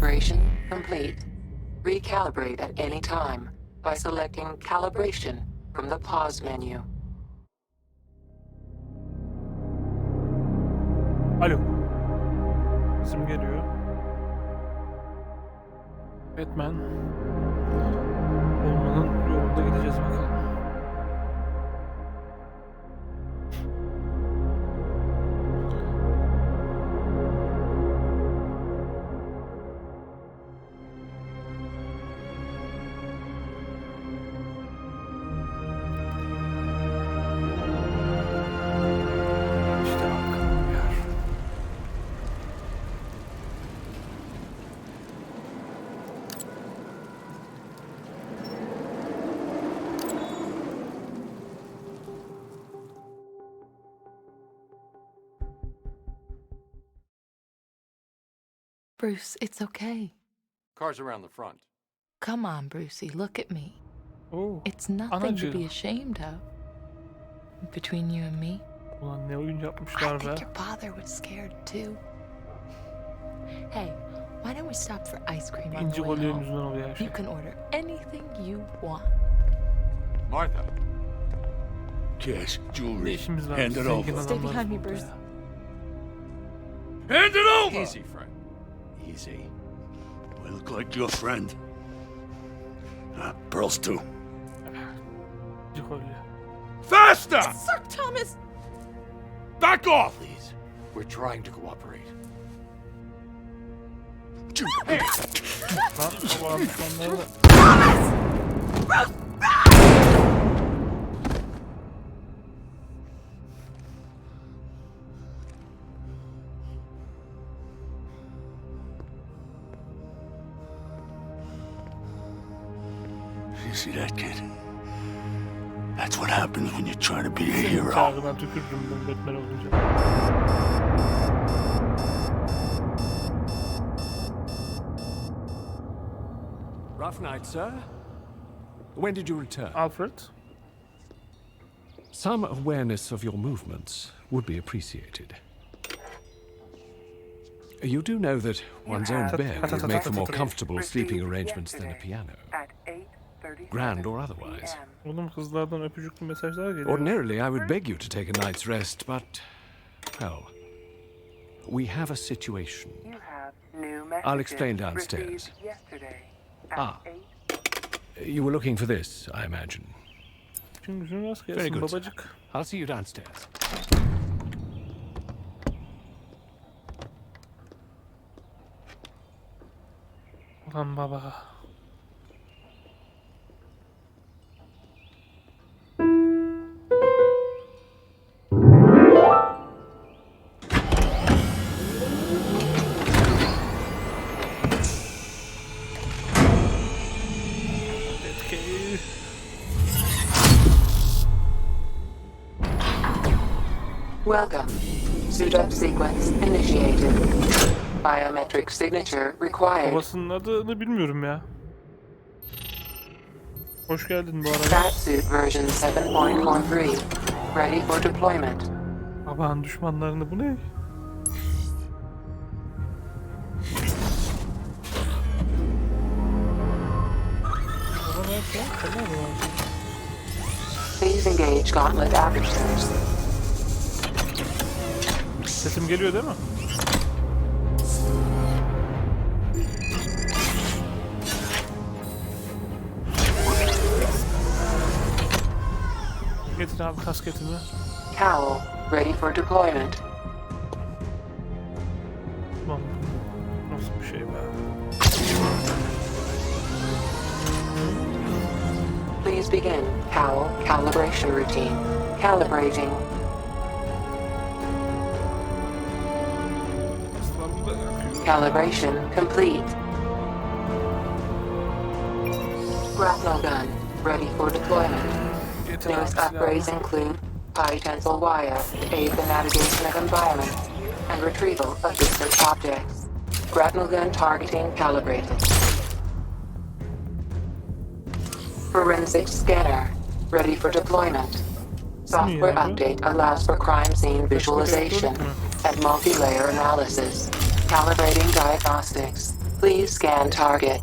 Calibration complete. Recalibrate at any time by selecting Calibration from the pause menu. Alo. İsim geliyor. Batman. Olmanın yolunda gideceğiz bakalım. Bruce, it's okay. Cars around the front. Come on, Brucey, look at me. Oo, It's nothing to be ashamed of. Between you and me, ulan ne oyun I yapmışlar be. think your father was scared too. Hey, why don't we stop for ice cream on İnci the way gollerin home? yüzünden oluyor her şey. You can order anything you want. Martha. Cash, Ne jewelry. işimiz var? Hand it Zengin over. Stay adamlarız behind me, burada Bruce. ya. Hand it over! Easy, friend. Easy. We look like your friend. Pearls too. İnci kolye. Faster! Sir Thomas! Back off! Please. We're trying to cooperate. Lan Allah'ın düşmanları da. You see that, kid? That's what happens when you try to be a Senin hero. çağrına tükürürüm ben Batman olunca. Rough night, sir. When did you return? Alfred. Some awareness of your movements would be appreciated. You do know that one's own bed would make for more comfortable sleeping arrangements than a piano, grand or otherwise. Oğlum kızlardan öpücüklü mesajlar geliyor. Ordinarily, I would beg you to take a night's rest, but, well, we have a situation. I'll explain downstairs. Ah, you were looking for this, I imagine. Şimdi gücün rast Very gelsin good, sir. babacık. I'll see you downstairs. Ulan baba. Welcome. Suit up sequence initiated. Biometric signature required. Babasının adını bilmiyorum ya. Hoş geldin bu arada. Batsuit version 7.43. Ready for deployment. Babanın düşmanlarını bu ne? Baba ne yapıyor? Tamam mı? Please engage gauntlet apertures. Sesim geliyor değil mi? Getir abi kasketini. Cowl, ready for deployment. Lan nasıl bir şey be? Please begin cowl calibration routine. Calibrating. Aslan da yakıyor. Calibration complete. Grapnel gun, ready for deployment. Getir abi Newest upgrades silahını. include high tensile wire, aid the navigation of environment, and retrieval of distant objects. Grapnel gun targeting calibrated. Forensic scanner, ready for deployment. Software update allows for crime scene visualization and multi-layer analysis. Calibrating diagnostics. Please scan target.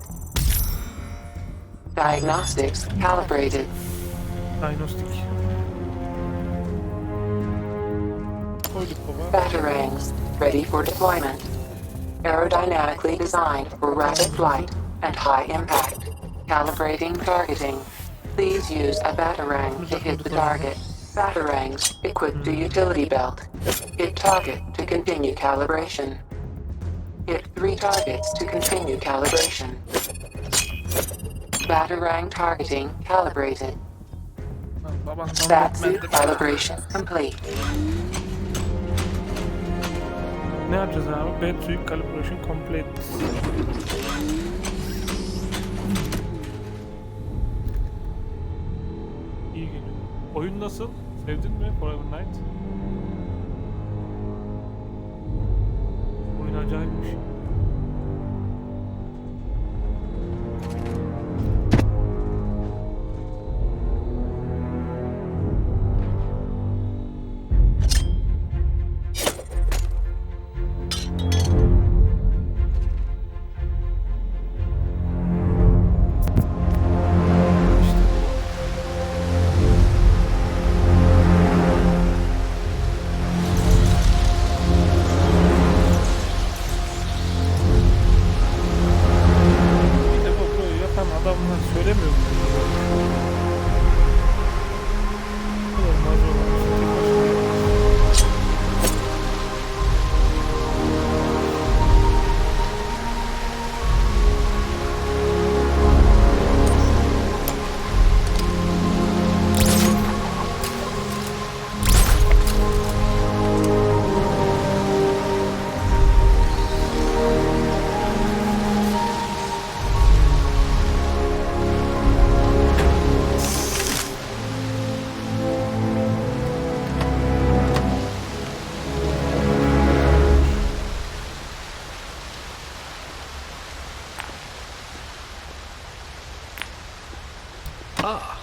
Diagnostics calibrated. Diagnostik. Koyduk baba. Batarangs ready for deployment. Aerodynamically designed for rapid flight and high impact. Calibrating targeting. Please use a batarang to hit the target. Batarangs equipped to utility belt. Hit target to continue calibration. Hit 3 targets to continue calibration. Batarang targeting calibrated. Lan babandan Batsuit Batman. calibration complete. Ne yapacağız abi? Batsuit calibration complete. İyi geliyor. Oyun nasıl? Sevdin mi Forever Night? Oyun acayipmiş.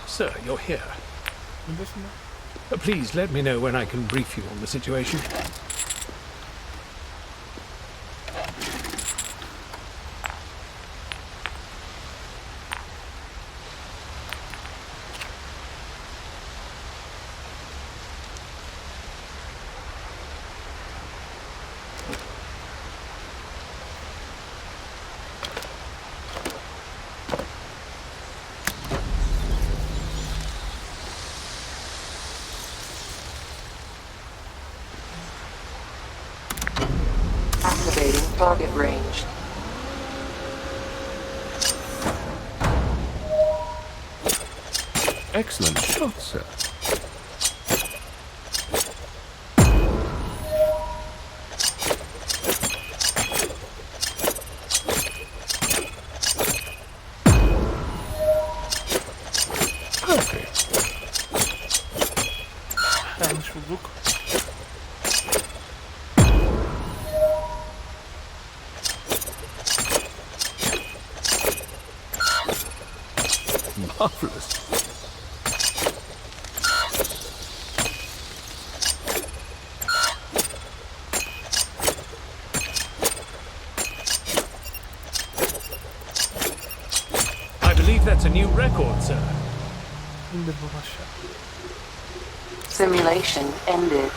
Sir, you're here. Please let me know when I can brief you on the situation. Activating target range. Excellent shot, sir. Perfect. Yanlış bulduk. Marvelous. I believe that's a new record, sir. İndir bu aşağı. Simulation ended.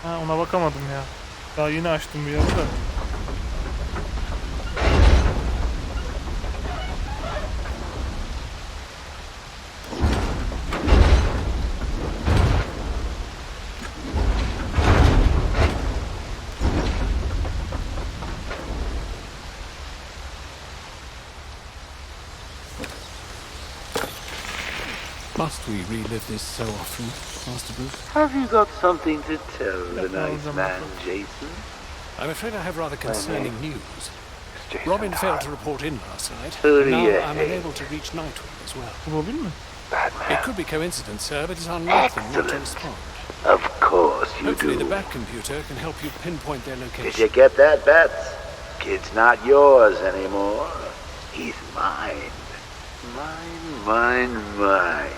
Ha, ona bakamadım ya. Daha yeni açtım bir yarı da. Must we relive this so often, Master Bruce? Have you got something to tell the nice man, Jason? I'm afraid I have rather concerning news. Jason Robin failed to Todd. report in last night. Who do Now you I'm hate? unable to reach Nightwing as well. Robin mi? Batman. It could be coincidence, sir, but it's unlike them not to Excellent. respond. Of course you Hopefully do. the Bat computer can help you pinpoint their Did location. you get that, Bats? Kid's not yours anymore. He's mine. Mine.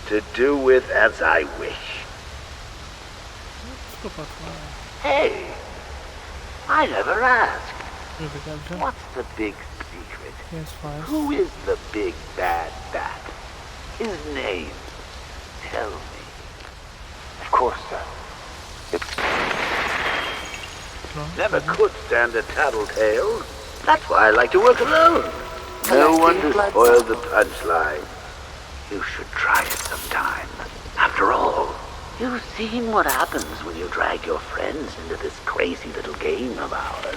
To do with as I wish. Psikopat. Hey, I never asked. Şöyle geleceğim. What's the big secret? Yes, files. Who is the big bad bat? His name. Tell me. Of course, sir. Never could stand a tattletale. That's why I like to work alone. No one to spoil the punchline. You should try it sometime. After all, you've seen what happens when you drag your friends into this crazy little game of ours.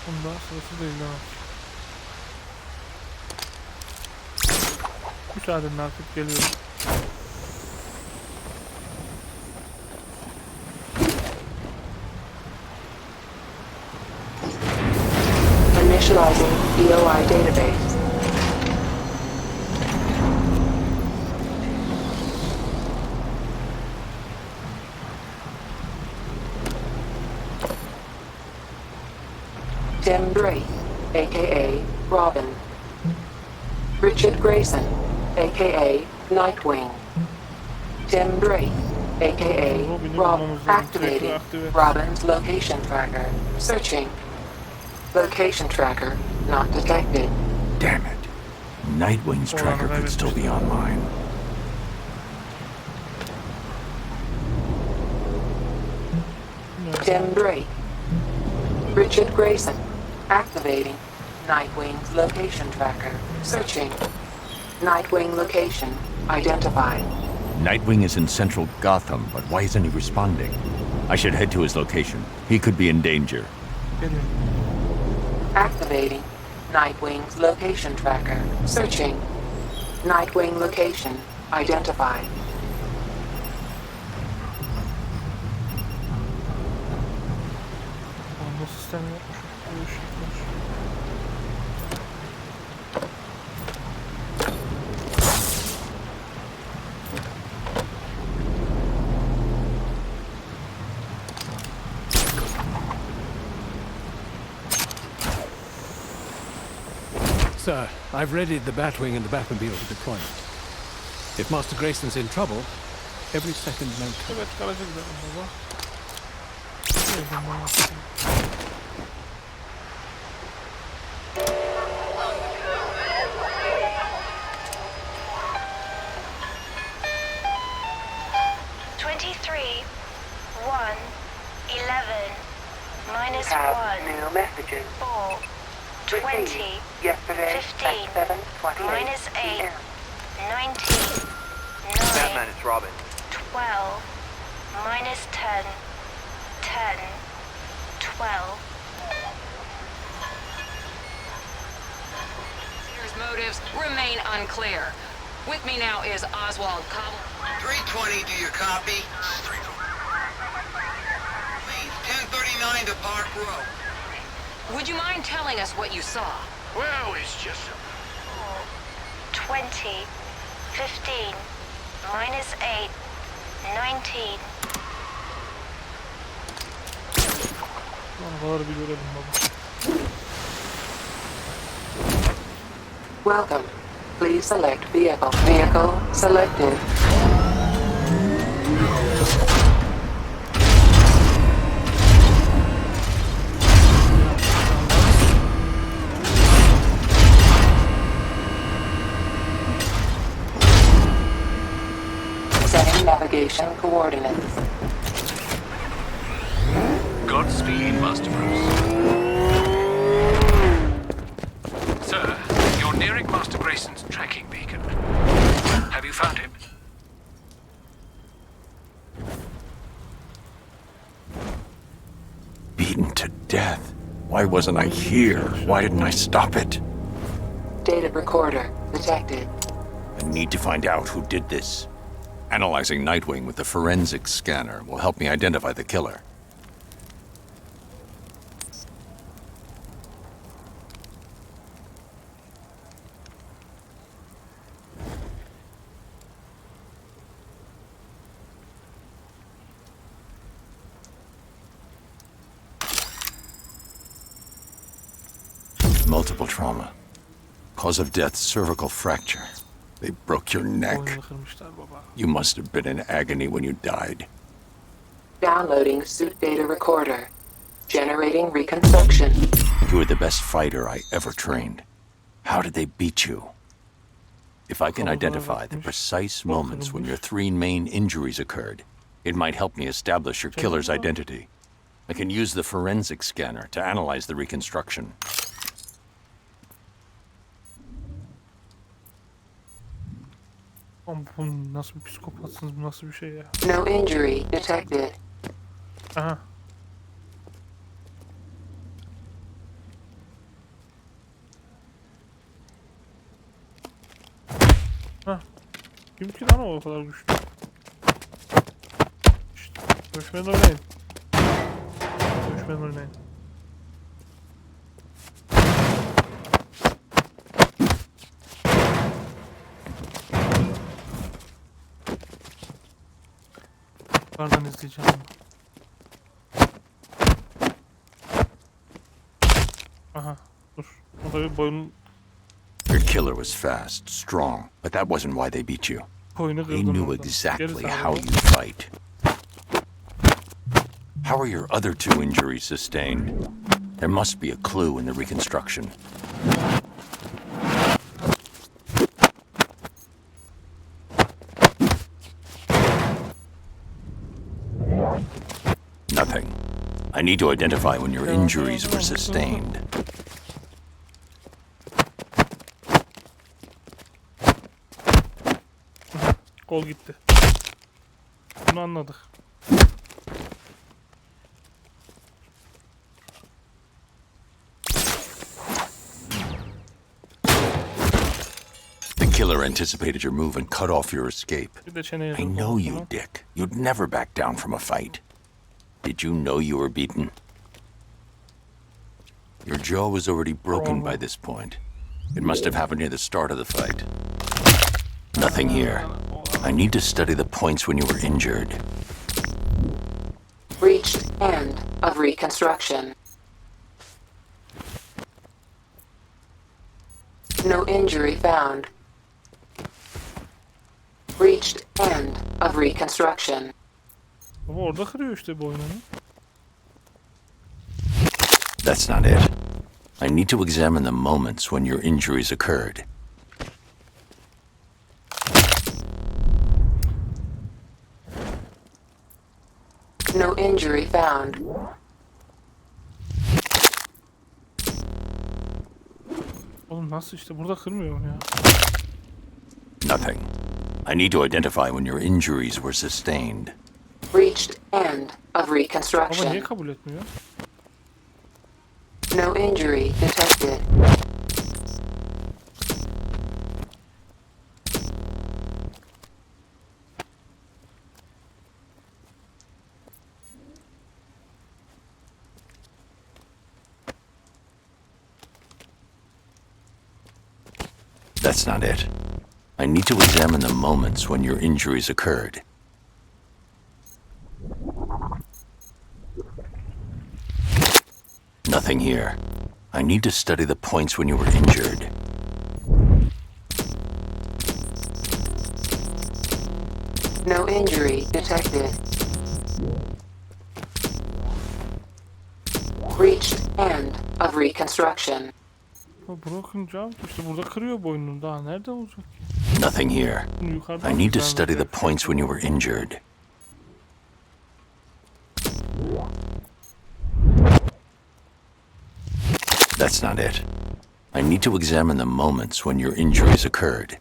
Bunda sırası değil ha. Müsaadenle artık geliyorum. Initializing EOI database. Tim Drake, aka Robin. Richard Grayson, aka Nightwing. Tim Drake, aka Rob. Activating Robin's location tracker. Searching. Location tracker not detected. Damn it. Nightwing's tracker could still be online. Tim Drake. Richard Grayson. Activating Nightwing's location tracker. Searching. Nightwing location identified. Nightwing is in central Gotham, but why isn't he responding? I should head to his location. He could be in danger. Geliyorum. Activating Nightwing's location tracker. Searching. Nightwing location identified. Bomba sistemi yapmış. Değişikmiş. Sir, I've readied the Batwing and the Batmobile for deployment. If Master Grayson's in trouble, every second may count. Evet, kalacak zaten baba. Şey, bomba yapayım. New messages. 20, yesterday, 15, 7:28 minus 8, PM. 19, 9, Batman, it's Robin. 12, minus 10, 10, 12. Motives remain unclear. With me now is Oswald Cobble. 320, do you copy? Please, 1039 to Park Row. Would you mind telling us what you saw? Well, it's just 20, 15, minus 8, 19. Arabaları bir görelim baba. Welcome. Please select vehicle. Vehicle selected. Setting navigation coordinates. Godspeed, Master Bruce. Sir, you're nearing Master Grayson's tracking beacon. Have you found him? Beaten to death. Why wasn't I here? Why didn't I stop it? Data recorder detected. I need to find out who did this. Analyzing Nightwing with the forensic scanner will help me identify the killer. Multiple trauma. Cause of death, cervical fracture. They broke your neck. You must have been in agony when you died. Downloading suit data recorder. Generating reconstruction. You were the best fighter I ever trained. How did they beat you? If I can identify the precise moments when your 3 main injuries occurred, it might help me establish your killer's identity. I can use the forensic scanner to analyze the reconstruction. Bu nasıl bir psikopatsınız, bu nasıl bir şey ya? No injury detected. Aha. Hah. Kim ki lan o kadar güçlü? İşte, dövüşmen oynayın. Dövüşmen oynayın. Yukarıdan izleyeceğim. Aha, dur. O da bir boyun... Your killer was fast, strong, but that wasn't why they beat you. They knew exactly how you fight. How are your other 2 injuries sustained? There must be a clue in the reconstruction. Nothing. I need to identify when your injuries were sustained. Kol gitti. Bunu anladık. The killer anticipated your move and cut off your escape. I know you, Dick. You'd never back down from a fight. Did you know you were beaten? Your jaw was already broken by this point. It must have happened near the start of the fight. Nothing here. I need to study the points when you were injured. Reached end of reconstruction. No injury found. Reached end of reconstruction. Ama orada kırıyor işte boynunu. That's not it. I need to examine the moments when your injuries occurred. No injury found. Oğlum nasıl işte burada kırmıyor ya? Nothing. I need to identify when your injuries were sustained. Reached end of Ama reconstruction. niye kabul etmiyor? No injury detected. That's not it. I need to examine the moments when your injuries occurred. Nothing here. I need to study the points when you were injured. No injury detected. Reached end of reconstruction. Bırakınca işte burada kırıyor boynunu, daha nerede olacak? Nothing here. I need to study the points when you were injured. That's not it. I need to examine the moments when your injuries occurred.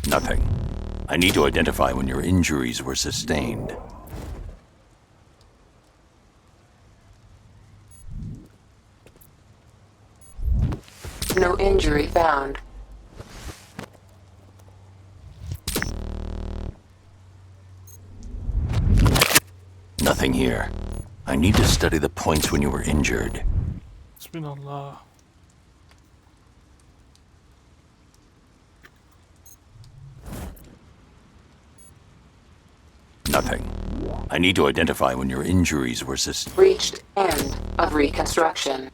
Nothing. I need to identify when your injuries were sustained. No injury found. Nothing here. I need to study the points when you were injured. Bismillah. Nothing. I need to identify when your injuries were Reached end of reconstruction.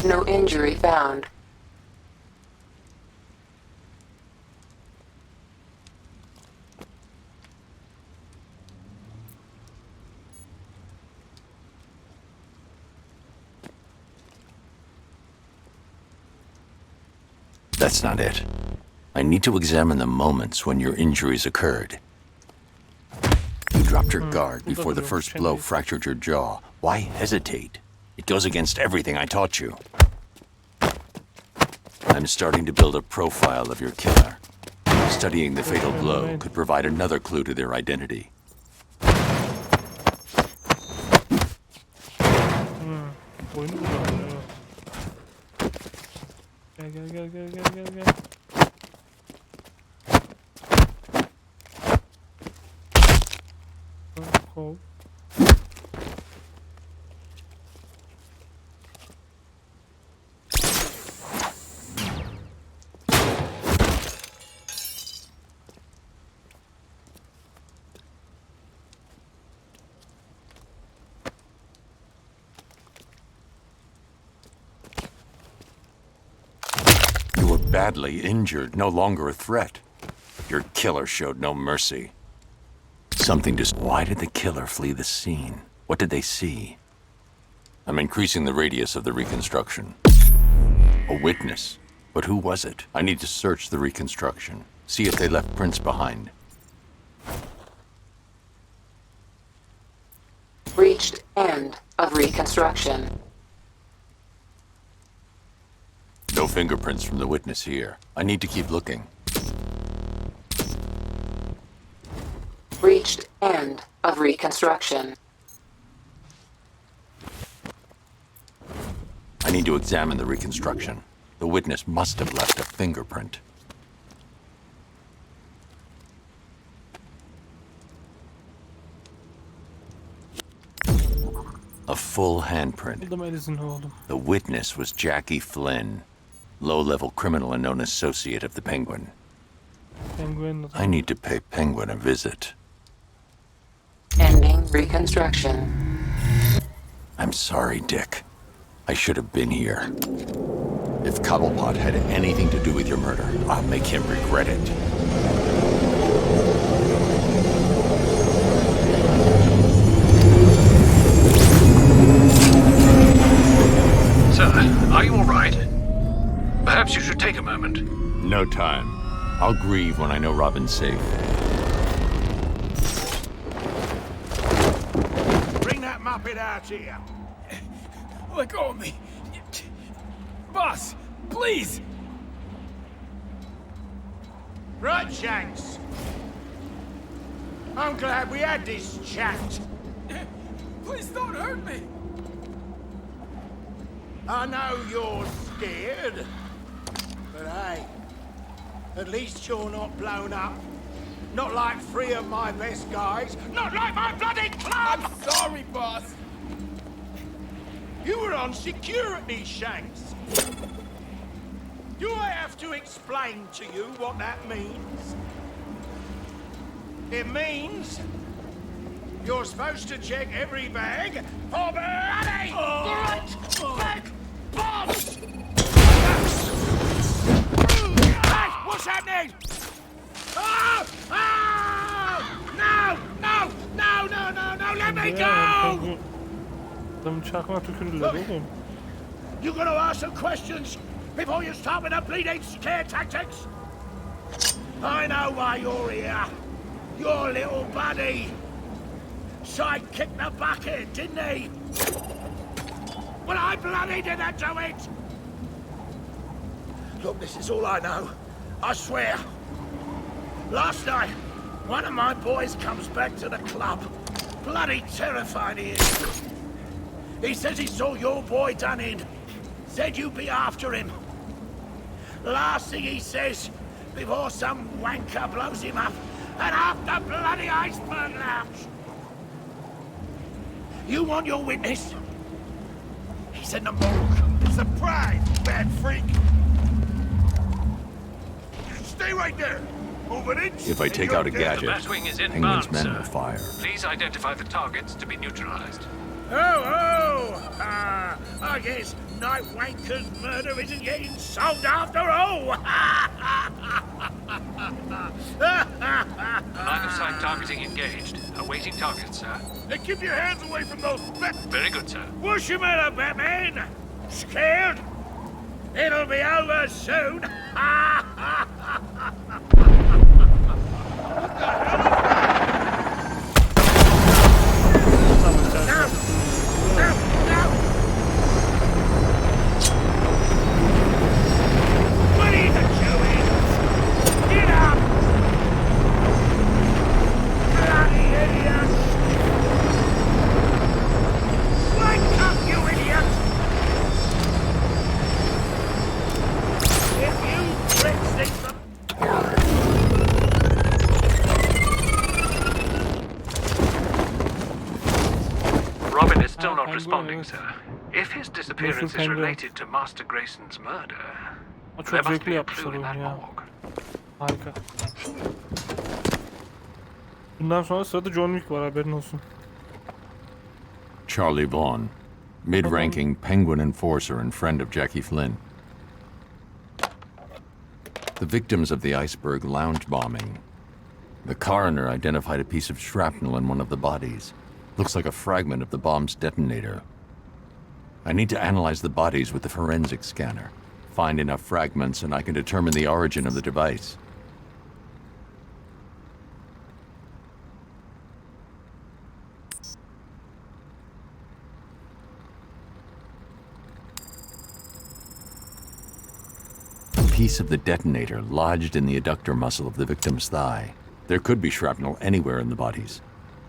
No injury found. That's not it. I need to examine the moments when your injuries occurred. You dropped your guard before the first blow fractured your jaw. Why hesitate? It goes against everything I taught you. I'm starting to build a profile of your killer. Studying the fatal blow could provide another clue to their identity. Gel. Kov. Badly injured, no longer a threat. Your killer showed no mercy. Why did the killer flee the scene? What did they see? I'm increasing the radius of the reconstruction. A witness. But who was it? I need to search the reconstruction. See if they left prints behind. Reached end of reconstruction. No fingerprints from the witness here. I need to keep looking. Reached end of reconstruction. I need to examine the reconstruction. The witness must have left a fingerprint. A full handprint. The witness was Jackie Flynn, low-level criminal and known associate of the Penguin. I need to pay Penguin a visit. Ending reconstruction. I'm sorry, Dick. I should have been here. If Cobblepot had anything to do with your murder, I'll make him regret it. Sir, are you all right? Perhaps you should take a moment. No time. I'll grieve when I know Robin's safe. Bring that muppet out here. Let go of me. Boss, please. Right, Shanks. I'm glad we had this chat. Please don't hurt me. I know you're scared, but hey, at least you're not blown up. Not like 3 of my best guys. Not like my bloody club! I'm sorry, boss. You were on security, Shanks. Do I have to explain to you what that means? It means you're supposed to check every bag for bloody right back Boss! Hey, what's happening? Oh! Oh! No! No! No! No! No! No! Let me go! Adamın çakma tükürürler oğlum. You gonna ask some questions before you start with the bleeding scare tactics? I know why you're here. Your little buddy. Sidekicked the bucket, didn't he? Well, I bloody did that to it! Look, this is all I know. I swear. Last night, one of my boys comes back to the club. Bloody terrified he is. He says he saw your boy done in. Said you'd be after him. Last thing he says, before some wanker blows him up, and half the bloody iceberg lounge. You want your witness? He's in the morgue. Surprise, bad freak! Stay right there. Move an inch. If I take out a gadget, The Batwing is Penguin's inbound, men sir. will fire. Please identify the targets to be neutralized. I guess Night Wanker's murder isn't getting solved after all! Line of sight targeting engaged. Awaiting targets, sir. Hey, keep your hands away from those Very good, sir. What's your matter, Batman? Scared? It'll be over soon! Robin is still not responding, sir. If his disappearance is related to Master Grayson's murder, there must be a clue in that morgue. Harika. Bundan sonra sırada John Wick var, haberin olsun. Charlie Vaughn, mid-ranking Penguin enforcer and friend of Jackie Flynn. The victims of the iceberg lounge bombing. The coroner identified a piece of shrapnel in one of the bodies. Looks like a fragment of the bomb's detonator. I need to analyze the bodies with the forensic scanner. Find enough fragments and I can determine the origin of the device. A piece of the detonator lodged in the adductor muscle of the victim's thigh. There could be shrapnel anywhere in the bodies.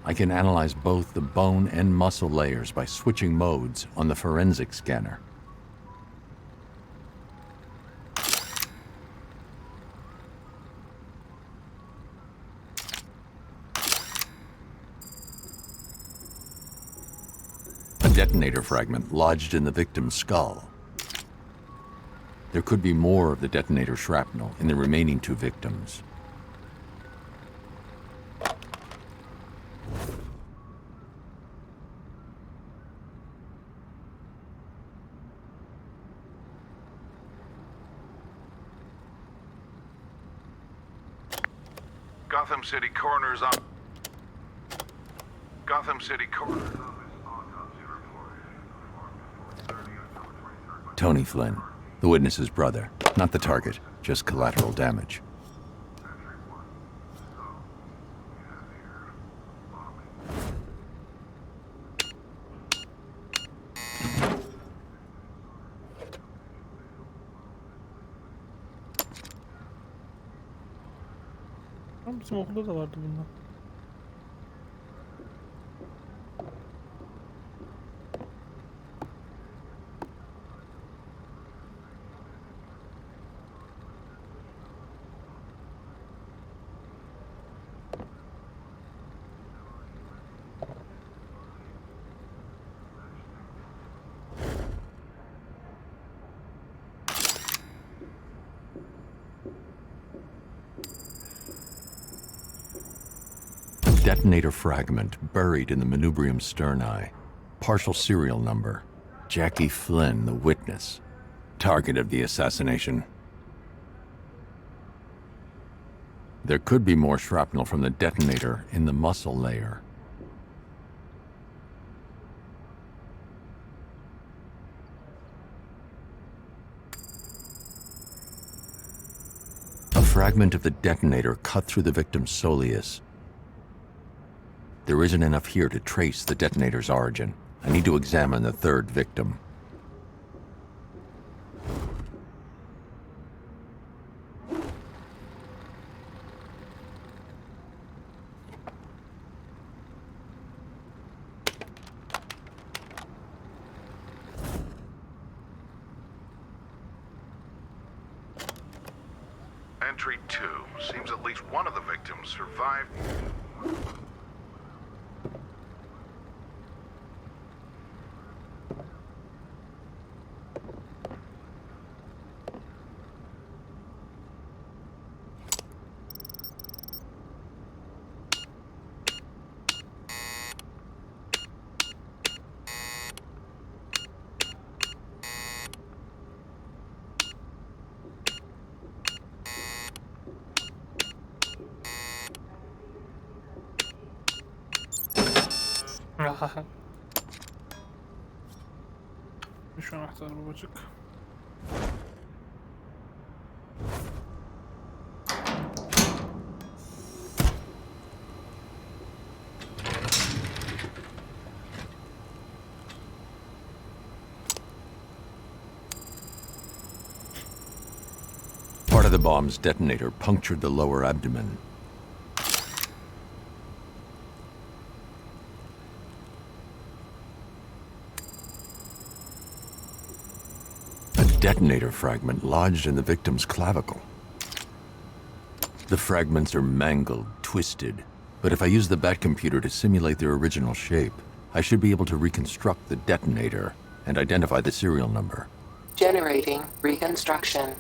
I can analyze both the bone and muscle layers by switching modes on the forensic scanner. A detonator fragment lodged in the victim's skull. There could be more of the detonator shrapnel in the remaining two victims. Gotham City Coroner's on. Gotham City Coroner. Tony Flynn, the witness's brother. Not the target, just collateral damage. Bizim okulda da vardı bundan. Detonator fragment buried in the manubrium sterni. Partial serial number Jackie Flynn, the witness, target of the assassination. There could be more shrapnel from the detonator in the muscle layer. A fragment of the detonator cut through the victim's soleus. There isn't enough here to trace the detonator's origin. I need to examine the third victim. Entry 2. Seems at least one of the victims survived. Şu anahtar babacık. Part of the bomb's detonator punctured the lower abdomen. Detonator fragment lodged in the victim's clavicle. The fragments are mangled, twisted, but if I use the Bat computer to simulate their original shape, I should be able to reconstruct the detonator and identify the serial number. Generating reconstruction.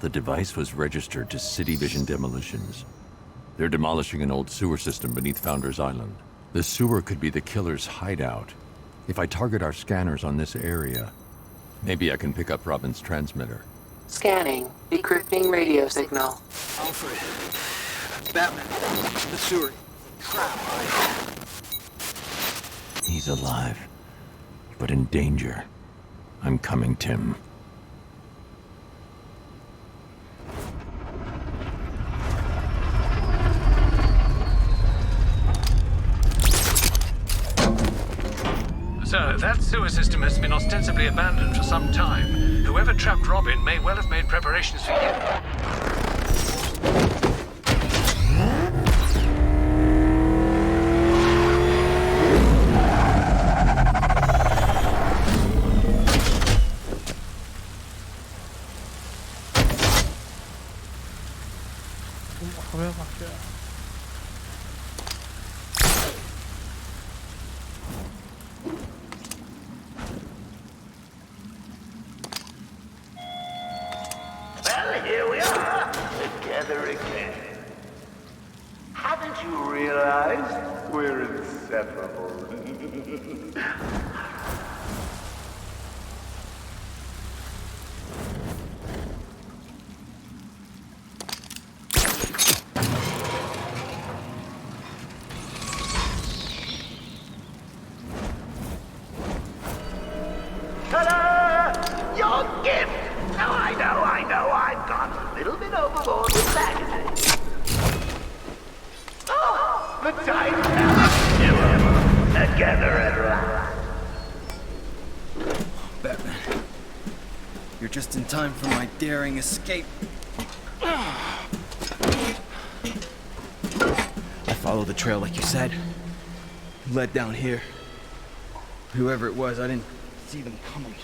The device was registered to City Vision Demolitions. They're demolishing an old sewer system beneath Founders Island. The sewer could be the killer's hideout. If I target our scanners on this area, maybe I can pick up Robin's transmitter. Scanning. Decrypting radio signal. Alfred. Batman. The sewer. Crap. He's alive, but in danger. I'm coming, Tim. Sir, that sewer system has been ostensibly abandoned for some time. Whoever trapped Robin may well have made preparations for you. Havaya bak ya. Well, here we are. we're inseparable. Ta-da! Your gift! Now I know, I've gone a little bit overboard with packaging. Oh, the time travel together at last. Batman, you're just in time for my daring escape. I followed the trail like you said. Led down here. Whoever it was, I didn't see them coming.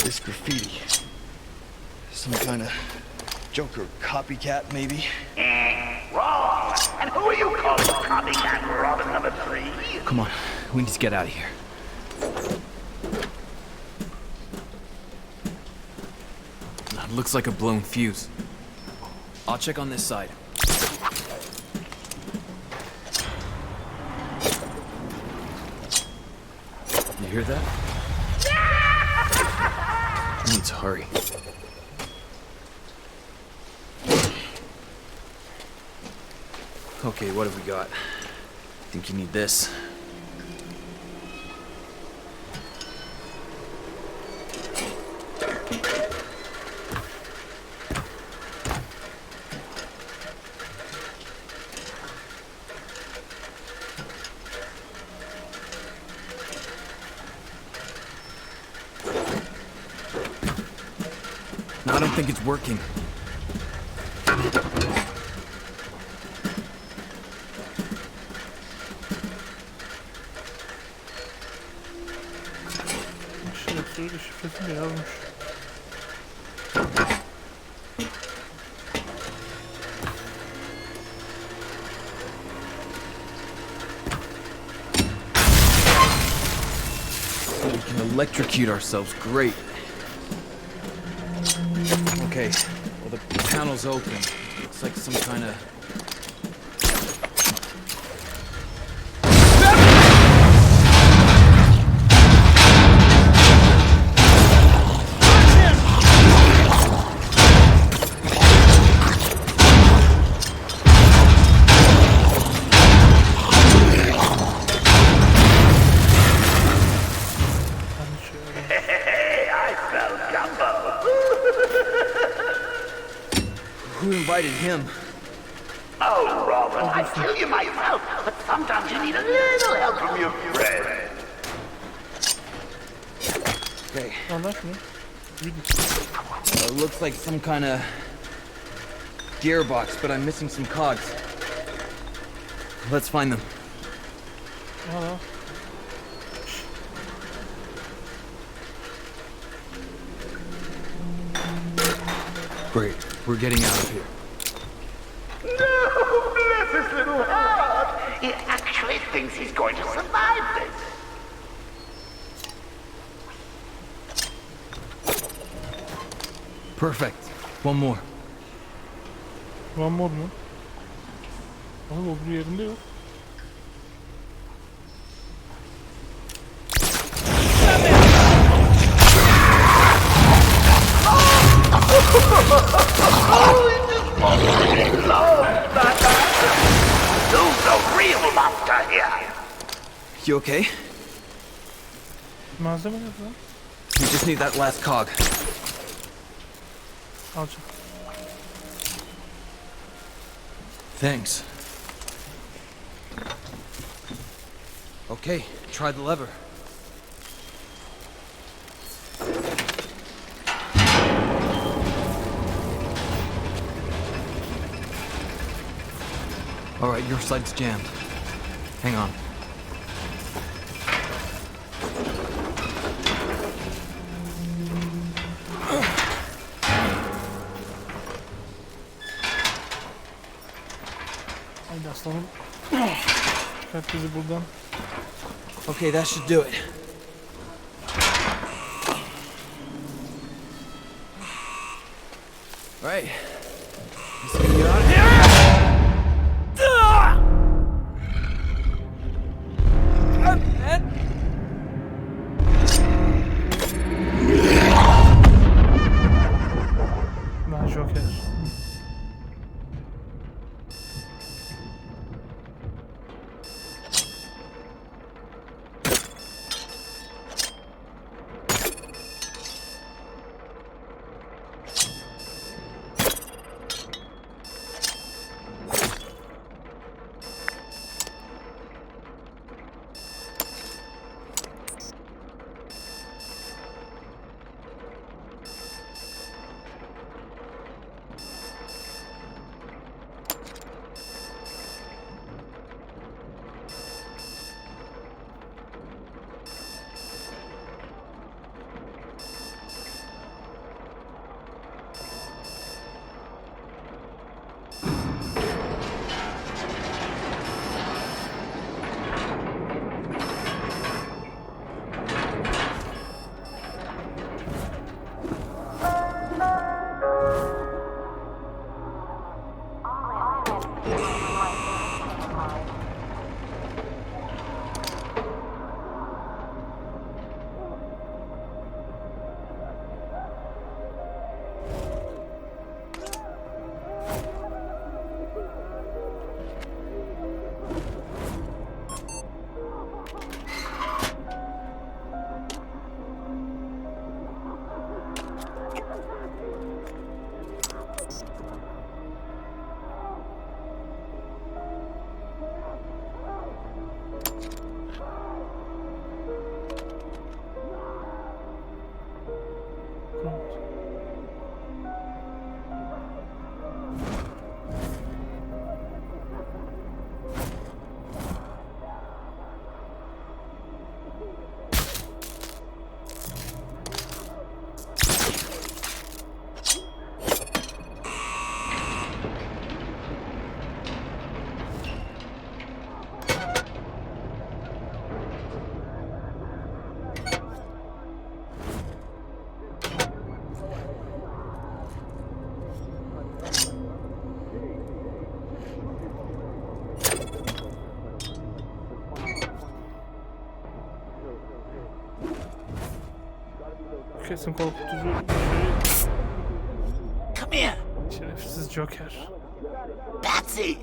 This graffiti. Some kind of Joker copycat, maybe? Wrong! And who are you calling copycat Robin number 3? Come on, we need to get out of here. Looks like a blown fuse. I'll check on this side. You hear that? I need to hurry. Okay, what have we got? Think you need this? I don't think it's working. Şifresi şifresini de yazmış. We can electrocute ourselves, great. Okay, well the panel's open. Looks like some kind of... Who invited him? Oh, Robin, I'd kill you myself, but sometimes you need a little help from your friend. Okay. It looks like some kind of gearbox, but I'm missing some cogs. Let's find them. Hello. Great. We're getting out of here. No, bless his little heart. He actually thinks he's going to survive this. Perfect. One more. One more mu? Ama o bir yerinde yok. You okay? Malzeme ne lan? We just need that last cog. Alacağım. Thanks. Okay, try the lever. All right, your side's jammed. Hang on. Haydi aslanım. Herkesi buradan. Okay, that should do it. All right. Let's get out of here. kesin korkutucu bir şey. Come here. Şerefsiz Joker. Patsy.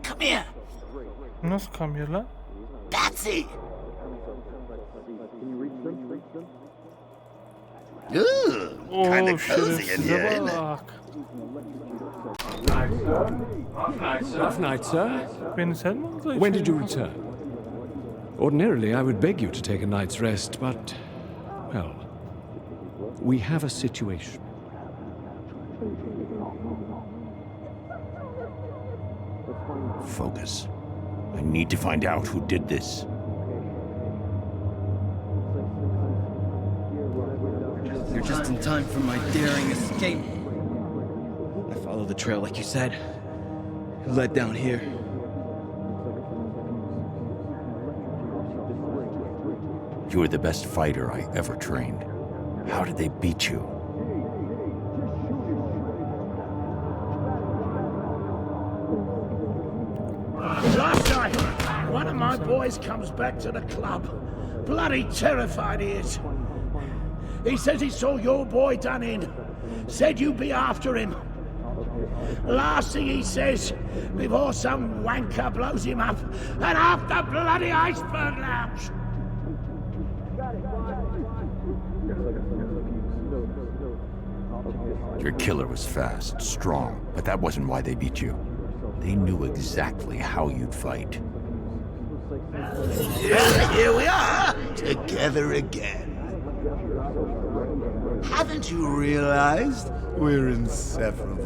Come here. Nasıl kamyon lan? Patsy. Oo şerefsize bak. Rough night, sir. Beni sen mi aldın? When did you return? Ordinarily, I would beg you to take a night's rest, but, well, we have a situation. Focus. I need to find out who did this. You're just in time for my daring escape. I followed the trail like you said. It led down here. You were the best fighter I ever trained. How did they beat you? Last night, one of my boys comes back to the club. Bloody terrified he is. He says he saw your boy done in. Said you'd be after him. Last thing he says, before some wanker blows him up, and half the bloody iceberg lounge. Your killer was fast, strong, but that wasn't why they beat you. They knew exactly how you'd fight. Here we are, together again. Haven't you realized we're inseparable?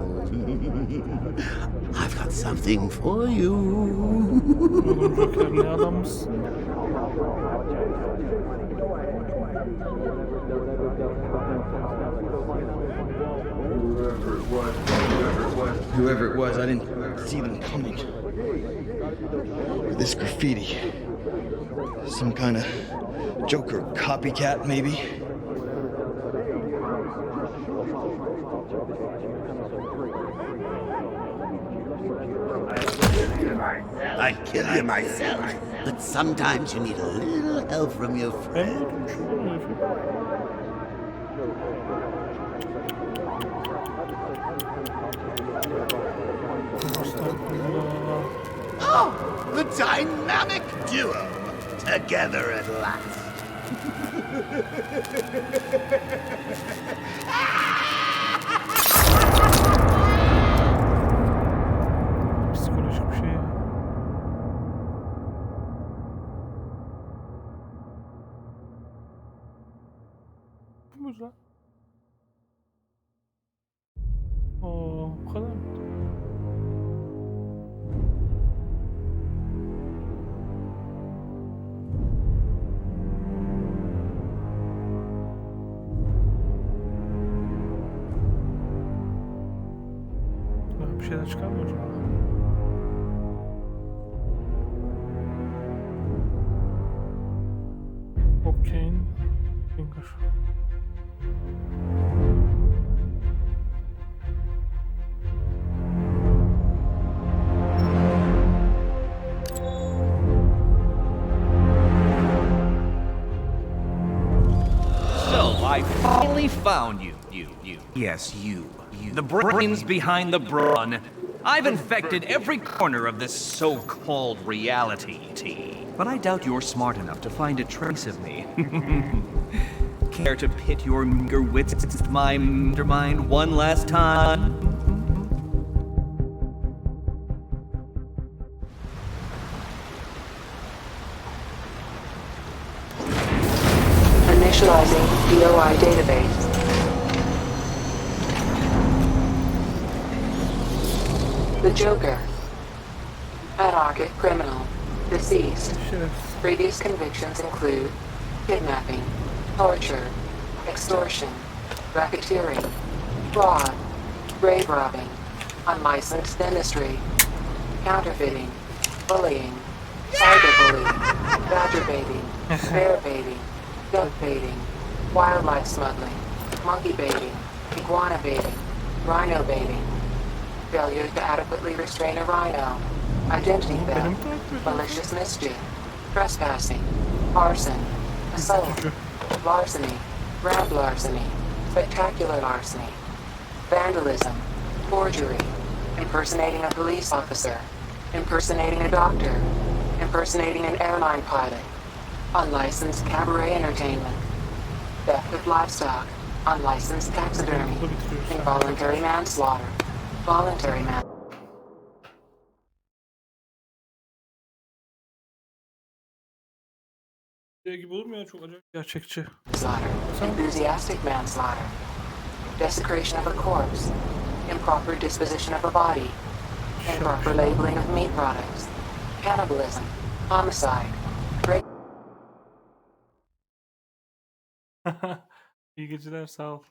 I've got something for you. Oğlum Joker ne adamsın? Whoever it was, I didn't see them coming. This graffiti. Some kind of Joker copycat, maybe? I'd kill you myself, but sometimes you need a little help from your friend. Oh, the dynamic duo, together at last. Psikolojik bir şey ya. Bu muydu lan? Oo, bu kadar mı? Bir şeyler çıkar mı acaba? Cocaine Finger. So I finally found you. Yes, you. The brains behind the brawn. I've infected every corner of this so-called reality. But I doubt you're smart enough to find a trace of me. Care to pit your meager wits against my mind one last time? Initializing DOI database. The Joker. Anarchic criminal. Deceased. Previous convictions include kidnapping, torture, extortion, racketeering, fraud, grave robbing, unlicensed dentistry, counterfeiting, bullying, cyberbullying, badger baiting, bear baiting, duck baiting, wildlife smuggling, monkey baiting, iguana baiting, rhino baiting, failure to adequately restrain a rhino, identity theft, malicious mischief, trespassing, arson, assault, larceny, grand larceny, spectacular larceny, vandalism, forgery, impersonating a police officer, impersonating a doctor, impersonating an airline pilot, unlicensed cabaret entertainment, theft of livestock, unlicensed taxidermy, involuntary manslaughter, voluntary gibi olur mu ya, çok acayip gerçekçi. manslaughter, enthusiastic manslaughter, desecration of a corpse, improper disposition of a body, improper labeling of meat products, cannibalism, homicide, rape. İyi geceler, sağ ol.